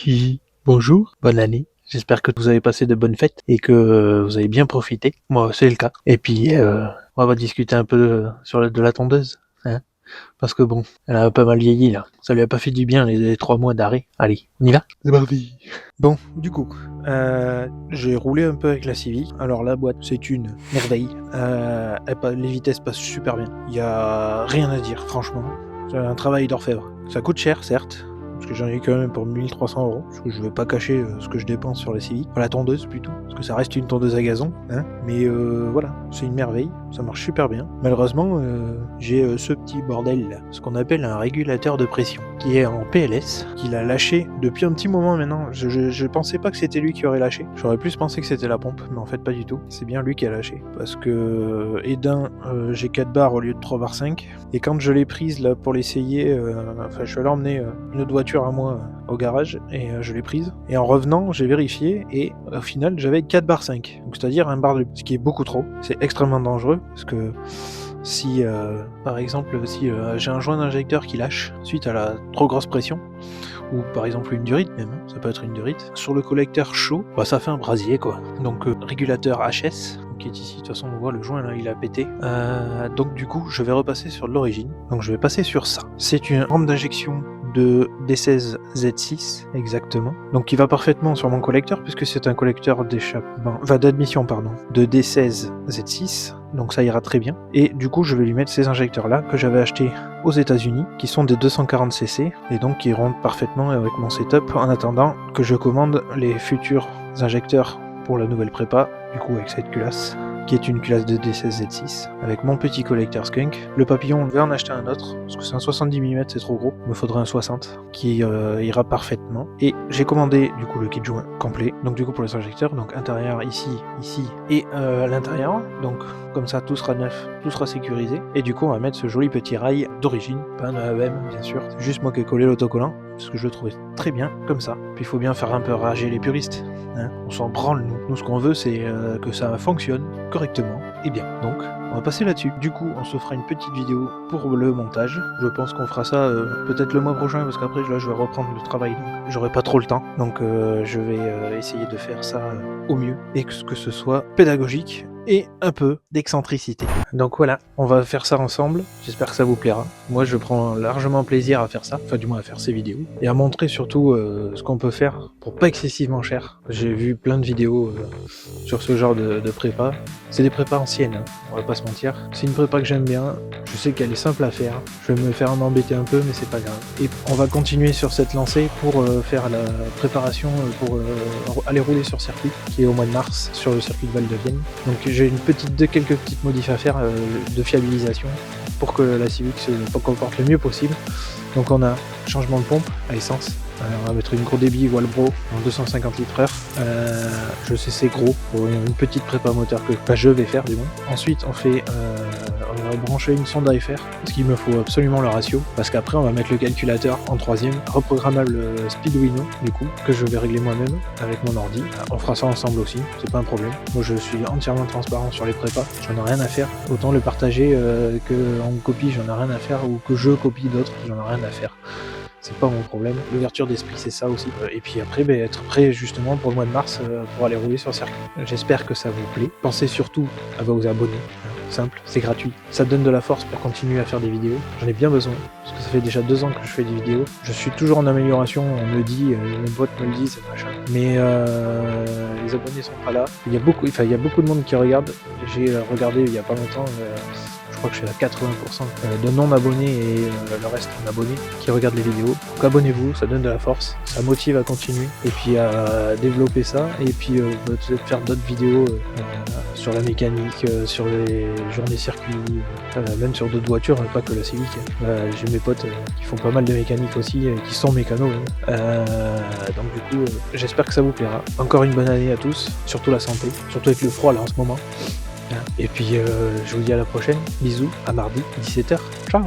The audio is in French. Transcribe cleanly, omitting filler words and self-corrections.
Hi, bonjour, bonne année. J'espère que vous avez passé de bonnes fêtes et que vous avez bien profité. Moi, c'est le cas. Et puis, on va discuter un peu de la tondeuse, hein, parce que bon, elle a pas mal vieilli là. Ça lui a pas fait du bien les 3 mois d'arrêt. Allez, on y va? C'est parti. Bon, du coup, j'ai roulé un peu avec la Civic. Alors la boîte, c'est une merveille. Les vitesses passent super bien. Il y a rien à dire, franchement. C'est un travail d'orfèvre. Ça coûte cher, certes, parce que j'en ai eu quand même pour 1 300 €, parce que je vais pas cacher ce que je dépense sur la Civic, enfin, la tondeuse plutôt, parce que ça reste une tondeuse à gazon, hein, mais voilà, c'est une merveille, ça marche super bien. Malheureusement, j'ai ce petit bordel là, ce qu'on appelle un régulateur de pression, qui est en PLS, qu'il a lâché depuis un petit moment maintenant. Je pensais pas que c'était lui qui aurait lâché, j'aurais plus pensé que c'était la pompe, mais en fait pas du tout, c'est bien lui qui a lâché, parce que j'ai 4 barres au lieu de 3 barres 5, et quand je l'ai prise là pour l'essayer, je suis allé emmener une autre voiture à moi au garage et je l'ai prise. Et en revenant, j'ai vérifié et au final, j'avais 4 barres 5. Donc c'est-à-dire un bar de ce qui est beaucoup trop. C'est extrêmement dangereux parce que si, par exemple, si j'ai un joint d'injecteur qui lâche suite à la trop grosse pression, ou par exemple une durite même, hein, ça peut être une durite, sur le collecteur chaud, bah, ça fait un brasier quoi. Donc régulateur HS, qui est ici, de toute façon on voit le joint là, il a pété. Donc du coup, je vais repasser sur de l'origine. Donc je vais passer sur ça. C'est une rampe d'injection de D16Z6 exactement, donc qui va parfaitement sur mon collecteur puisque c'est un collecteur d'échappement, enfin d'admission pardon, de D16Z6, donc ça ira très bien. Et du coup je vais lui mettre ces injecteurs là que j'avais achetés aux États-Unis, qui sont des 240cc et donc qui rentrent parfaitement avec mon setup en attendant que je commande les futurs injecteurs pour la nouvelle prépa, du coup avec cette culasse qui est une culasse de D16Z6 avec mon petit collecteur skunk. Le papillon, on va en acheter un autre parce que c'est un 70 mm, c'est trop gros. Il me faudrait un 60 qui ira parfaitement. Et j'ai commandé du coup le kit joint complet. Donc du coup pour les injecteurs, donc intérieur ici et à l'intérieur. Donc comme ça tout sera neuf, tout sera sécurisé. Et du coup on va mettre ce joli petit rail d'origine, pas un AEM bien sûr. C'est juste moi qui ai collé l'autocollant parce que je le trouvais très bien comme ça. Puis il faut bien faire un peu rager les puristes. Hein, on s'en branle nous. Nous ce qu'on veut c'est que ça fonctionne correctement et bien. Donc on va passer là-dessus. Du coup on se fera une petite vidéo pour le montage. Je pense qu'on fera ça peut-être le mois prochain parce qu'après là je vais reprendre le travail donc j'aurai pas trop le temps. Donc je vais essayer de faire ça au mieux et que ce soit pédagogique et un peu d'excentricité. Donc voilà, on va faire ça ensemble, j'espère que ça vous plaira. Moi je prends largement plaisir à faire ça, enfin du moins à faire ces vidéos, et à montrer surtout ce qu'on peut faire pour pas excessivement cher. J'ai vu plein de vidéos sur ce genre de prépa. C'est des prépas anciennes, hein, on va pas se mentir. C'est une prépa que j'aime bien, je sais qu'elle est simple à faire, je vais me faire en embêter un peu mais c'est pas grave. Et on va continuer sur cette lancée pour faire la préparation pour aller rouler sur circuit, qui est au mois de mars, sur le circuit de Val de Vienne. Donc j'ai quelques petites modifs à faire de fiabilisation pour que la Civic se comporte le mieux possible. Donc on a changement de pompe à essence, on va mettre une gros débit Walbro en 250 litres/heure. Je sais c'est gros pour une petite prépa moteur que je vais faire du moins. Ensuite on va brancher une sonde à FR, parce qu'il me faut absolument le ratio, parce qu'après on va mettre le calculateur en troisième, reprogrammable Speeduino du coup, que je vais régler moi-même avec mon ordi. On fera ça ensemble aussi, c'est pas un problème. Moi je suis entièrement transparent sur les prépas, j'en ai rien à faire. Autant le partager que on copie, j'en ai rien à faire, ou que je copie d'autres, j'en ai rien à faire. C'est pas mon problème. L'ouverture d'esprit, c'est ça aussi. Et puis après, être prêt justement pour le mois de mars pour aller rouler sur circuit. J'espère que ça vous plaît. Pensez surtout à vous abonner. Simple, c'est gratuit. Ça donne de la force pour continuer à faire des vidéos. J'en ai bien besoin, parce que ça fait déjà 2 ans que je fais des vidéos. Je suis toujours en amélioration, on me dit, mes potes me le disent, machin. Mais les abonnés sont pas là. Il y a beaucoup de monde qui regarde. J'ai regardé il y a pas longtemps. Je crois que je suis à 80% de non-abonnés et le reste en abonnés qui regardent les vidéos. Donc abonnez-vous, ça donne de la force, ça motive à continuer et puis à développer ça et puis peut-être faire d'autres vidéos sur la mécanique, sur les journées circuits, même sur d'autres voitures, pas que la Civic. J'ai mes potes qui font pas mal de mécanique aussi, qui sont mécanos. Donc du coup, j'espère que ça vous plaira. Encore une bonne année à tous, surtout la santé, surtout avec le froid là en ce moment. Et puis je vous dis à la prochaine, bisous, à mardi, 17h, ciao.